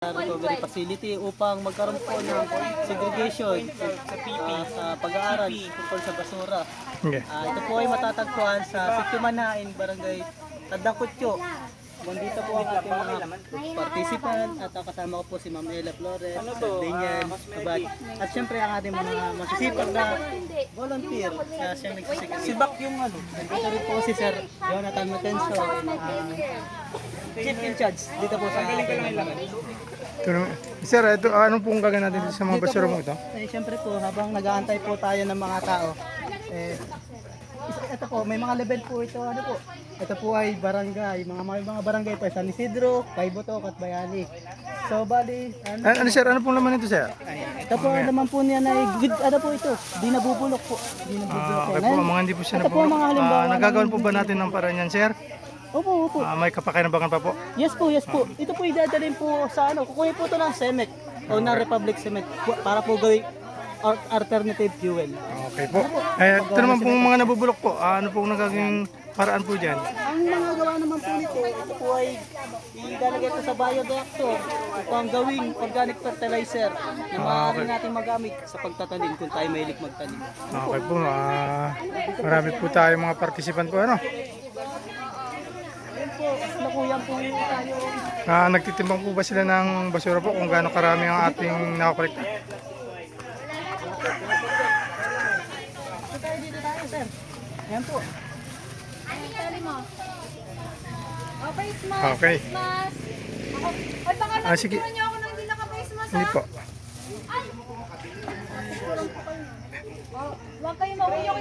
recovery facility upang magkaroon po ng segregation sa pag-aaral tungkol sa basura. Okay. Ito po ay matatagpuan sa Sikyumanain, Barangay Tadakutyo. Dito po ang ating mga participant at kasama ko po si Ma'am Ella Flores, Daniel, Abad, at syempre ang ating mga masisipag na volunteer na siyang nagsisigil. Si Bak yung ano. Dito rin po si Sir Jonathan Matenso, Chief in Charge dito po sa Sir, ito, anong pong gagawin natin sa mga basura mo ito? Siyempre po, habang nag-aantay po tayo ng mga tao, ito po, may mga level po ito, ano po. Ito po ay barangay, mga barangay po, San Isidro, Kaibotok at Bayani. So bali, Ano sir, ano pong laman ito sir? ito po naman po niya na good, ano po ito, di nabubulok po. Di nabubulok po. Okay po, mga hindi po siya Ito po mga halimbawa. nagagawan po ba natin ng paraan yan sir? Opo. May kapakinabangan pa po? Yes po. Ito po idadalhin po sa ano, kukunin po ito ng CEMEC o ng Republic Cement para po gawing alternative fuel. Okay po. Ito naman pong mga nabubulok po, ano pong nagaging paraan po dyan? Ang mga gawa naman po nito, ito po ay ilalagay ito sa bioreactor upang gawing organic fertilizer na maaari natin magamit sa pagtatanim kung tayo mahilig magtanim. Okay po, marami po tayo mga participant po ano? Ayun po, nakuyan po tayo. Nagtitimbang po ba sila ng basura po kung gaano karami ang ating nakakolekta? Dito tayo, sir. Ayan po. Face mask. Okay. Face mask. Ay, baka Sige. nakikita niyo ako nang hindi naka-face mask. Hindi po. Ay! Huwag kayo mauwi yung